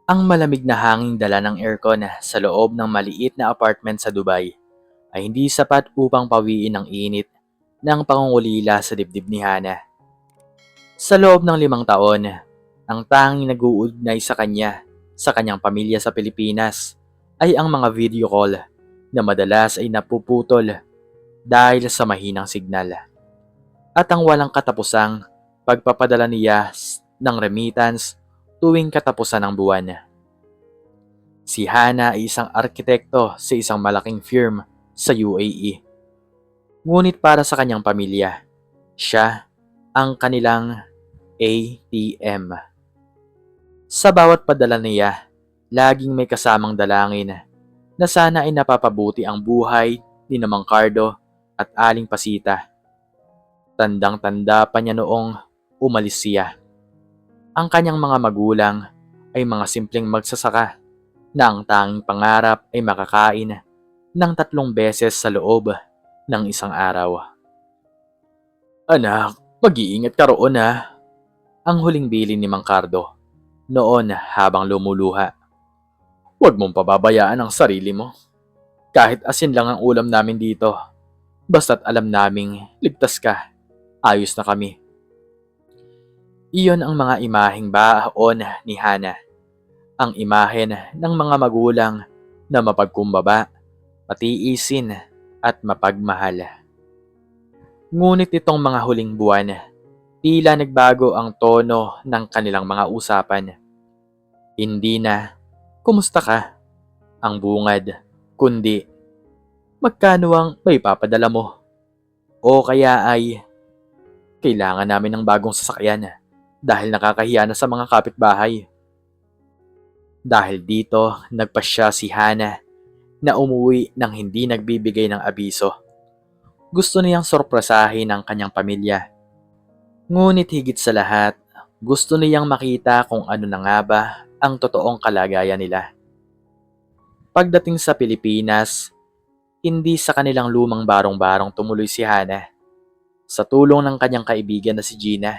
Ang malamig na hanging dala ng aircon sa loob ng maliit na apartment sa Dubai ay hindi sapat upang pawiin ang init ng pangungulila sa dibdib ni Hana. Sa loob ng 5 taon, ang tanging nag-uugnay sa kanyang pamilya sa Pilipinas, ay ang mga video call na madalas ay napuputol dahil sa mahinang signal at ang walang katapusang pagpapadala niya ng remittance tuwing katapusan ng buwan. Si Hana ay isang arkitekto sa isang malaking firm sa UAE. Ngunit para sa kanyang pamilya, siya ang kanilang ATM. Sa bawat padala niya, laging may kasamang dalangin na sana ay napapabuti ang buhay ni Mang Cardo at Aling Pasita. Tandang-tanda pa niya noong umalis siya. Ang kanyang mga magulang ay mga simpleng magsasaka na ang tanging pangarap ay makakain ng 3 beses sa loob ng isang araw. Anak, mag-iingat ka roon ha. Ang huling bilin ni Mang Cardo noon habang lumuluha. Huwag mong pababayaan ang sarili mo. Kahit asin lang ang ulam namin dito. Basta't alam naming ligtas ka. Ayos na kami. Iyon ang mga imaheng baon ni Hana. Ang imahen ng mga magulang na mapagkumbaba, matiisin at mapagmahal. Ngunit itong mga huling buwan, tila nagbago ang tono ng kanilang mga usapan. Hindi na, "Kumusta ka?" ang bungad, kundi, "Magkano ang may papadala mo?" O kaya ay, "Kailangan namin ng bagong sasakyan dahil nakakahiya na sa mga kapitbahay." Dahil dito, nagpasya si Hana na umuwi nang hindi nagbibigay ng abiso. Gusto niyang sorpresahin ang kanyang pamilya. Ngunit higit sa lahat, gusto niyang makita kung ano na nga ba ang totoong kalagayan nila. Pagdating sa Pilipinas, hindi sa kanilang lumang barong-barong tumuloy si Hana. Sa tulong ng kanyang kaibigan na si Gina,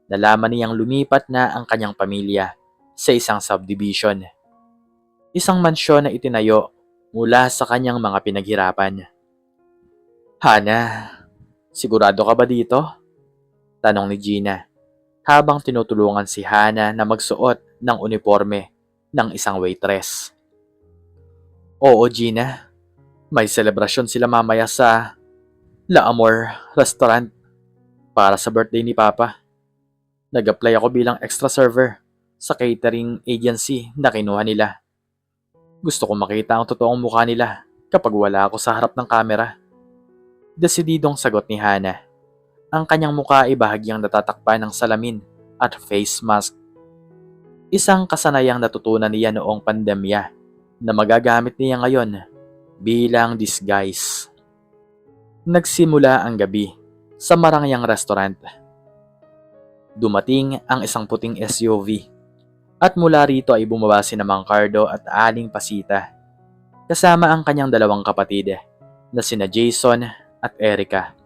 nalaman niyang lumipat na ang kanyang pamilya sa isang subdivision. Isang mansyon na itinayo mula sa kanyang mga pinaghirapan. "Hana, sigurado ka ba dito?" tanong ni Gina habang tinutulungan si Hana na magsuot ng uniforme ng isang waitress. "Oo, Gina. May selebrasyon sila mamaya sa La Amor Restaurant para sa birthday ni Papa. Nag-apply ako bilang extra server sa catering agency na kinuha nila. Gusto kong makita ang totoong mukha nila kapag wala ako sa harap ng kamera." Desididong sagot ni Hana. Ang kanyang mukha ay bahagyang natatakpan ng salamin at face mask. Isang kasanayang natutunan niya noong pandemya na magagamit niya ngayon bilang disguise. Nagsimula ang gabi sa marangyang restaurant. Dumating ang isang puting SUV at mula rito ay bumaba si Mang Cardo at Aling Pasita kasama ang kanyang 2 kapatid na sina Jason at Erica.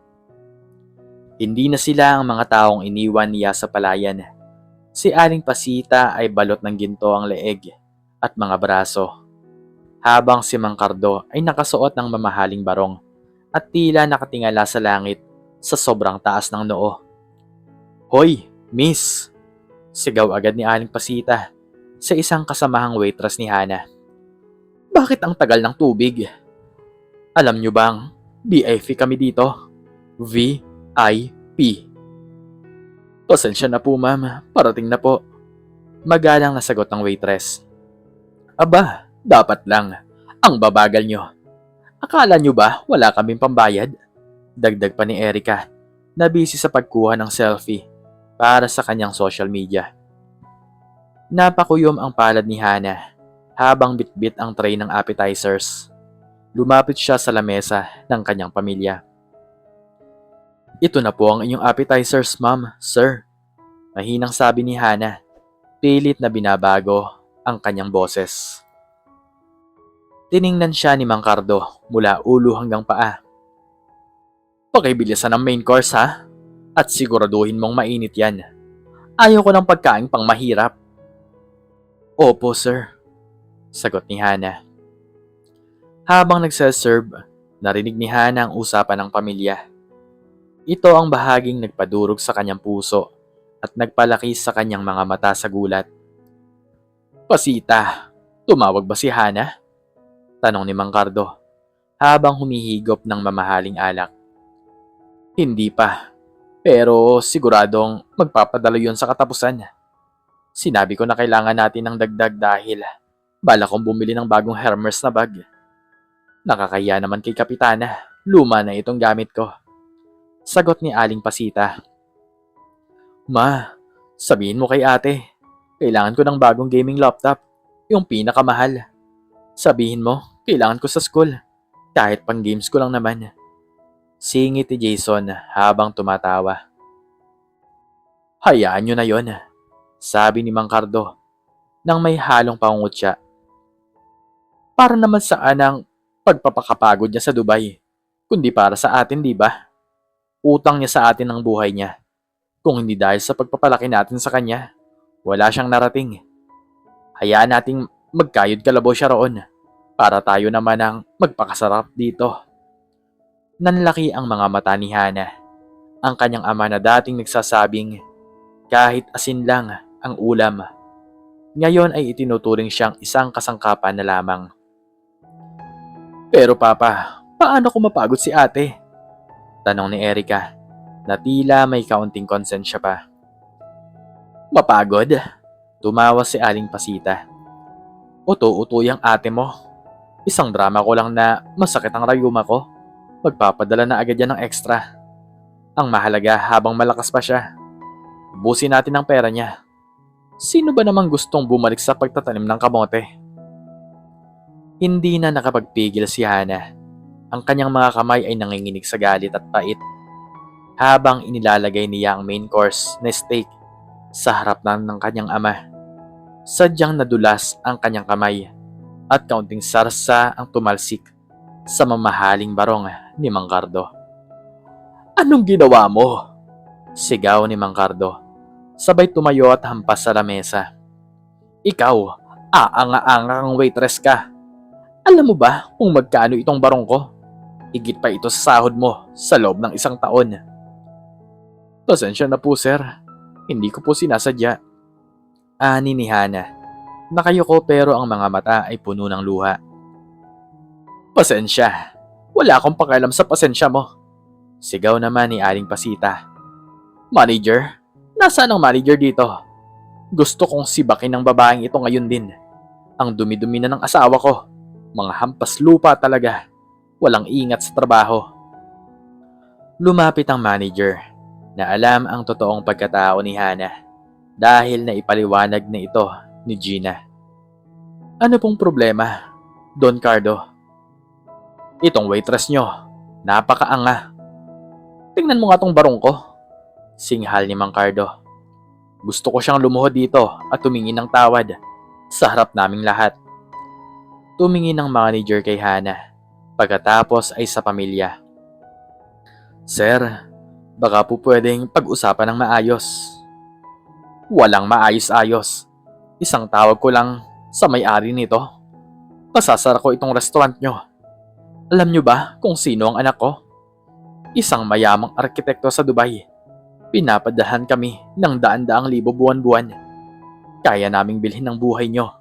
Hindi na sila ang mga taong iniwan niya sa palayan. Si Aling Pasita ay balot ng ginto ang leeg at mga braso, habang si Mang Cardo ay nakasuot ng mamahaling barong at tila nakatingala sa langit sa sobrang taas ng noo. "Hoy, miss!" sigaw agad ni Aling Pasita sa isang kasamahang waitress ni Hana. "Bakit ang tagal ng tubig? Alam nyo bang VIP kami dito? VIP." "Pasensya na po ma'am, parating na po." Magalang na sagot ng waitress. "Aba, dapat lang. Ang babagal nyo. Akala nyo ba wala kaming pambayad?" Dagdag pa ni Erica na busy sa pagkuha ng selfie para sa kanyang social media. Napakuyom ang palad ni Hana habang bitbit ang tray ng appetizers. Lumapit siya sa lamesa ng kanyang pamilya. "Ito na po ang inyong appetizers, ma'am, sir." Mahinang sabi ni Hana, pilit na binabago ang kanyang boses. Tiningnan siya ni Mang Cardo mula ulo hanggang paa. "Pakibilisan ang main course ha, at siguraduhin mong mainit yan. Ayaw ko ng pagkain pang mahirap." Opo, sir. Sagot ni Hana. Habang nagsaserve, narinig ni Hana ang usapan ng pamilya. Ito ang bahaging nagpadurog sa kanyang puso at nagpalaki sa kanyang mga mata sa gulat. Pasita, tumawag ba si Hana? Tanong ni Mang Cardo habang humihigop ng mamahaling alak. Hindi pa, pero siguradong magpapadala yun sa katapusan. Sinabi ko na kailangan natin ng dagdag dahil bala kong bumili ng bagong Hermes na bag. Nakakaya naman kay Kapitana, luma na itong gamit ko. Sagot ni Aling Pasita. Ma, sabihin mo kay ate, kailangan ko ng bagong gaming laptop, yung pinakamahal. Sabihin mo, kailangan ko sa school, kahit pang games ko lang naman. Singit ni Jason habang tumatawa. Hayaan nyo na yon, sabi ni Mang Cardo, nang may halong pangungutya. Para naman saan ang pagpapakapagod niya sa Dubai, kundi para sa atin, di ba? Utang niya sa atin ang buhay niya. Kung hindi dahil sa pagpapalaki natin sa kanya, wala siyang narating. Hayaan nating magkayod kalabaw siya roon para tayo naman ang magpakasarap dito. Nanlaki ang mga mata ni Hana. Ang kanyang ama na dating nagsasabing kahit asin lang ang ulam, ngayon ay itinuturing siyang isang kasangkapan na lamang. Pero papa, paano kung mapagod si ate? Tanong ni Erica na tila may kaunting konsensya pa. Mapagod? Tumawa si Aling Pasita. Uto-uto yung ate mo. Isang drama ko lang na masakit ang rayuma ko. Magpapadala na agad yan ng extra. Ang mahalaga habang malakas pa siya. Ubusin natin ang pera niya. Sino ba namang gustong bumalik sa pagtatanim ng kamote? Hindi na nakapagpigil si Hana. Ang kanyang mga kamay ay nanginginig sa galit at pait habang inilalagay niya ang main course na steak sa harap ng kanyang ama. Sadyang nadulas ang kanyang kamay at kaunting sarsa ang tumalsik sa mamahaling barong ni Mang Cardo. Anong ginawa mo? Sigaw ni Mang Cardo, sabay tumayo at hampas sa lamesa. Ikaw, aanga-anga kang waitress ka. Alam mo ba kung magkano itong barong ko? Higit pa ito sa sahod mo sa loob ng isang taon. Pasensya na po, sir. Hindi ko po sinasadya. Ani ni Hana. Nakayuko pero ang mga mata ay puno ng luha. Pasensya. Wala akong pakialam sa pasensya mo. Sigaw naman ni Aling Pasita. Manager? Nasaan ang manager dito? Gusto kong sibakin ng babaeng ito ngayon din. Ang dumi-dumi na ng asawa ko. Mga hampas lupa talaga. Walang ingat sa trabaho. Lumapit ang manager na alam ang totoong pagkatao ni Hana dahil naipaliwanag na ito ni Gina. Ano pong problema, Don Cardo? Itong waitress nyo, napakaanga. Tingnan mo nga tong barong ko. Singhal ni Mang Cardo. Gusto ko siyang lumuhod dito at tumingin ng tawad sa harap naming lahat. Tumingin ang manager kay Hana. Pagkatapos ay sa pamilya. Sir, baka po pwedeng pag-usapan ng maayos. Walang maayos-ayos. Isang tawag ko lang sa may-ari nito. Pasasara ko itong restaurant nyo. Alam nyo ba kung sino ang anak ko? Isang mayamang arkitekto sa Dubai. Pinapadahan kami ng daan-daang libo buwan-buwan. Kaya naming bilhin ang buhay nyo.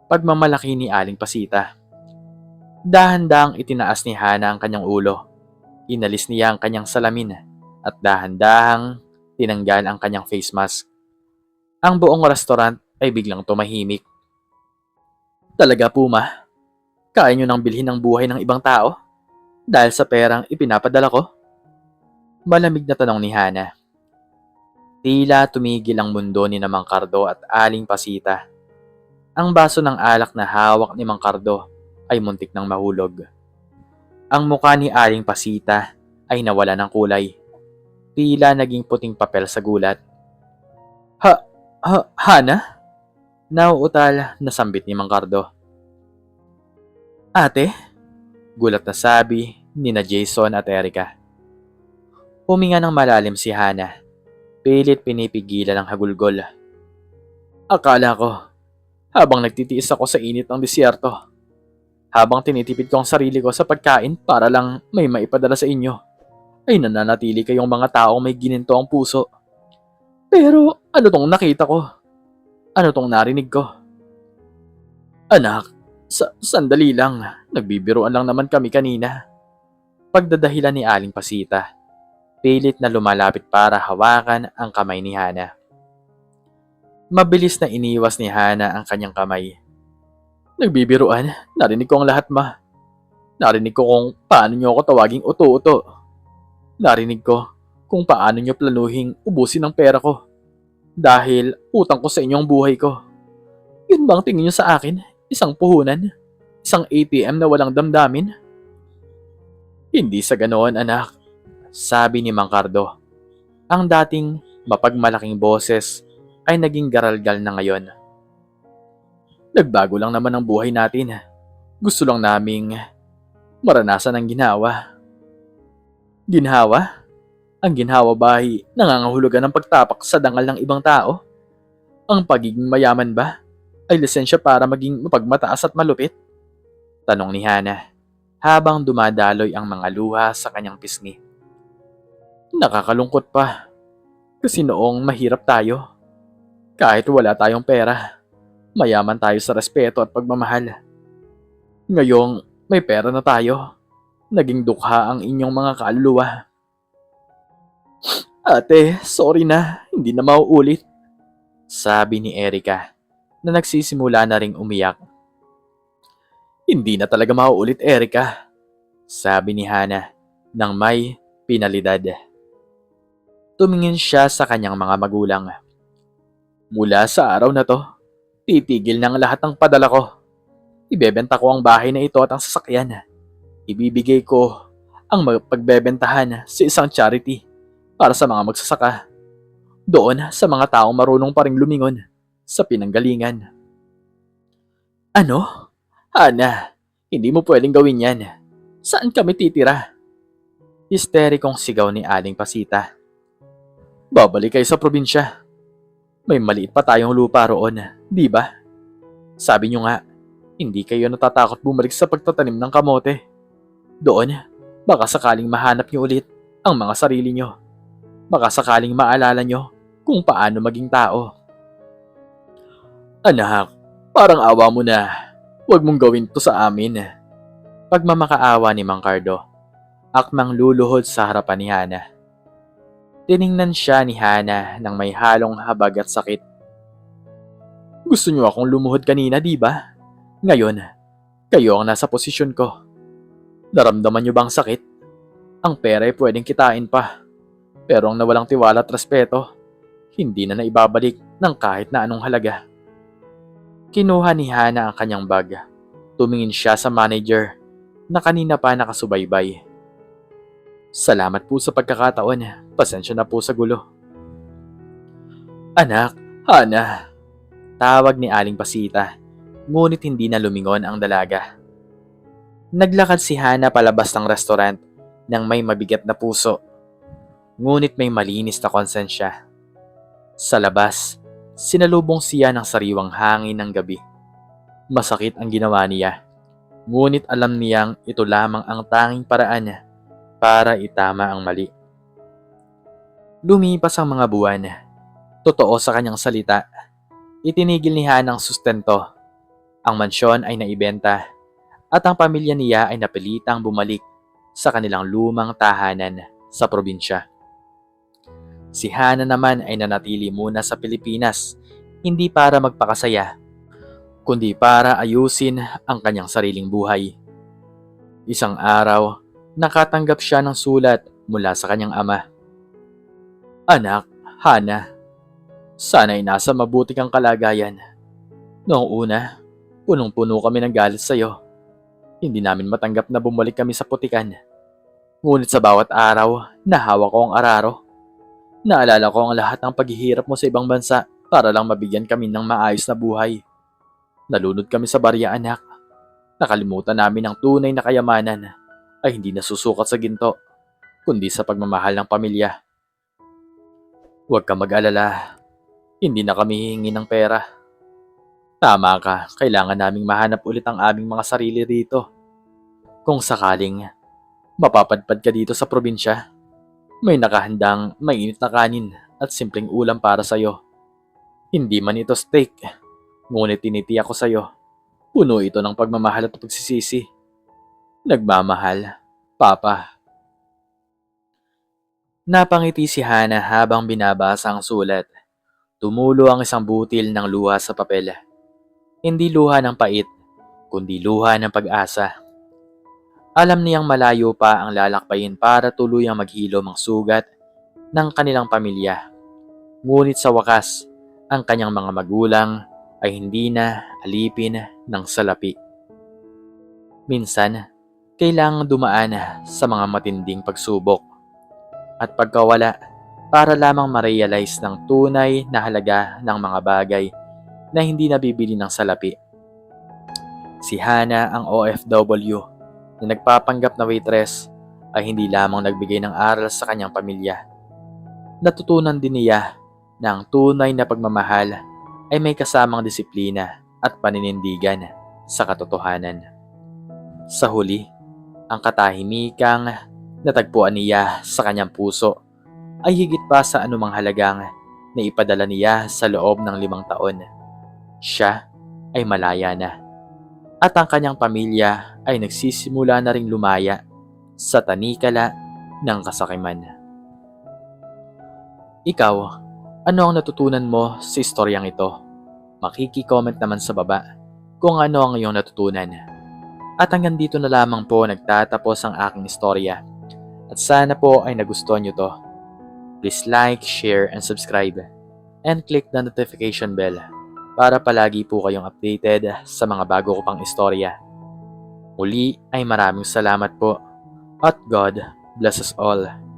Pagmamalaki ni Aling Pasita. Dahan-dahang itinaas ni Hana ang kanyang ulo. Inalis niya ang kanyang salamin at dahan-dahang tinanggal ang kanyang face mask. Ang buong restaurant ay biglang tumahimik. Talaga po, ma? Kaya nyo nang bilhin ang buhay ng ibang tao? Dahil sa perang ipinapadala ko? Malamig na tanong ni Hana. Tila tumigil ang mundo ni Mang Cardo at Aling Pasita. Ang baso ng alak na hawak ni Mang Cardo ay muntik ng mahulog. Ang mukha ni Aling Pasita ay nawala ng kulay. Tila naging puting papel sa gulat. Hana? Nauutal na sambit ni Mang Cardo. Ate? Gulat na sabi ni na Jason at Erica. Huminga ng malalim si Hana. Pilit pinipigilan ang hagulgol. Akala ko, habang nagtitiis ako sa init ng disyerto. Habang tinitipid ko ang sarili ko sa pagkain para lang may maipadala sa inyo, ay nananatili kayong mga taong may gininto ang puso. Pero ano tong nakita ko? Ano tong narinig ko? Anak, sandali lang. Nagbibiruan lang naman kami kanina. Pagdadahilan ni Aling Pasita, pilit na lumalapit para hawakan ang kamay ni Hana. Mabilis na iniwas ni Hana ang kanyang kamay. Nagbibiruan, narinig ko ang lahat, ma. Narinig ko kung paano niyo ako tawaging uto-uto. Narinig ko kung paano niyo planuhing ubusin ang pera ko. Dahil utang ko sa inyo ang buhay ko. Yun bang tingin niyo sa akin? Isang puhunan? Isang ATM na walang damdamin? Hindi sa ganoon, anak. Sabi ni Mang Cardo. Ang dating mapagmalaking boses ay naging garalgal na ngayon. Nagbago lang naman ang buhay natin. Gusto lang naming maranasan ang ginhawa. Ginhawa? Ang ginhawa ba ay nangangahulugan ng pagtapak sa dangal ng ibang tao? Ang pagiging mayaman ba ay lisensya para maging mapagmataas at malupit? Tanong ni Hana habang dumadaloy ang mga luha sa kanyang pisngi. Nakakalungkot pa kasi noong mahirap tayo, kahit wala tayong pera, mayaman tayo sa respeto at pagmamahal. Ngayong may pera na tayo, naging dukha ang inyong mga kaluluwa. Ate, sorry na, hindi na mauulit. Sabi ni Erika na nagsisimula na ring umiyak. Hindi na talaga mauulit, Erika. Sabi ni Hana nang may pinalidad. Tumingin siya sa kanyang mga magulang. Mula sa araw na to, titigil ng lahat ng padala ko. Ibebenta ko ang bahay na ito at ang sasakyan. Ibibigay ko ang pagbebentahan sa isang charity para sa mga magsasaka. Doon sa mga taong marunong pa ring lumingon sa pinanggalingan. Ano? Hana, hindi mo pwedeng gawin yan. Saan kami titira? Histerikong sigaw ni Aling Pasita. Babalik kayo sa probinsya. May maliit pa tayong lupa roon, di ba? Sabi nyo nga, hindi kayo natatakot bumalik sa pagtatanim ng kamote. Doon, baka sakaling mahanap nyo ulit ang mga sarili nyo. Baka sakaling maalala nyo kung paano maging tao. Anak, parang awa mo na. Huwag mong gawin to sa amin. Pagmamakaawa ni Mang Cardo, akmang luluhod sa harapan ni Hana. Tiningnan siya ni Hana nang may halong habag at sakit. Gusto niyo akong lumuhod kanina, di ba? Ngayon, kayo ang nasa posisyon ko. Naramdaman niyo bang sakit? Ang pera ay pwedeng kitain pa. Pero ang nawalang tiwala at respeto, hindi na naibabalik ng kahit na anong halaga. Kinuha ni Hana ang kanyang bag. Tumingin siya sa manager na kanina pa nakasubaybay. Salamat po sa pagkakataon. Pasensya na po sa gulo. Anak, Hana. Tawag ni Aling Pasita, ngunit hindi na lumingon ang dalaga. Naglakad si Hana palabas ng restaurant nang may mabigat na puso, ngunit may malinis na konsensya. Sa labas, sinalubong siya ng sariwang hangin ng gabi. Masakit ang ginawa niya, ngunit alam niyang ito lamang ang tanging paraan para itama ang mali. Lumipas ang mga buwan. Totoo sa kanyang salita, itinigil ni Hana ang sustento. Ang mansyon ay naibenta at ang pamilya niya ay napilitang bumalik sa kanilang lumang tahanan sa probinsya. Si Hana naman ay nanatili muna sa Pilipinas, hindi para magpakasaya, kundi para ayusin ang kanyang sariling buhay. Isang araw, nakatanggap siya ng sulat mula sa kanyang ama. Anak, Hana, sana'y nasa mabuti kang kalagayan. Noong una, punong-puno kami ng galit sa'yo. Hindi namin matanggap na bumalik kami sa putikan. Ngunit sa bawat araw, nahawa ko ang araro. Naalala ko ang lahat ng paghihirap mo sa ibang bansa para lang mabigyan kami ng maayos na buhay. Nalunod kami sa barya, anak. Nakalimutan namin ang tunay na kayamanan ay hindi nasusukat sa ginto, kundi sa pagmamahal ng pamilya. Huwag ka mag-alala. Hindi na kami hihingi ng pera. Tama ka, kailangan naming mahanap ulit ang aming mga sarili rito. Kung sakaling mapapadpad ka dito sa probinsya, may nakahandang mainit na kanin at simpleng ulam para sa'yo. Hindi man ito steak, ngunit tinitiyak ko sa'yo, puno ito ng pagmamahal at pagsisisi. Nagmamahal, Papa. Napangiti si Hana habang binabasa ang sulat. Tumulo ang isang butil ng luha sa papel. Hindi luha ng pait, kundi luha ng pag-asa. Alam niyang malayo pa ang lalakbayin para tuluyang maghilom ang sugat ng kanilang pamilya. Ngunit sa wakas, ang kanyang mga magulang ay hindi na alipin ng salapi. Minsan, kailangang dumaan sa mga matinding pagsubok at pagkawala para lamang ma-realize ng tunay na halaga ng mga bagay na hindi nabibili ng salapi. Si Hana, ang OFW na nagpapanggap na waitress, ay hindi lamang nagbigay ng aral sa kanyang pamilya. Natutunan din niya na ang tunay na pagmamahal ay may kasamang disiplina at paninindigan sa katotohanan. Sa huli, ang katahimikang natagpuan niya sa kanyang puso ay higit pa sa anumang halagang na ipadala niya sa loob ng 5 taon. Siya ay malaya na at ang kanyang pamilya ay nagsisimula na ring lumaya sa tanikala ng kasakiman. Ikaw, ano ang natutunan mo sa istoryang ito? Makiki-comment naman sa baba kung ano ang iyong natutunan. At hanggang dito na lamang po nagtatapos ang aking istorya. At sana po ay nagustuhan nyo to. Please like, share, and subscribe. And click the notification bell para palagi po kayong updated sa mga bago ko pang istorya. Muli ay maraming salamat po. At God bless us all.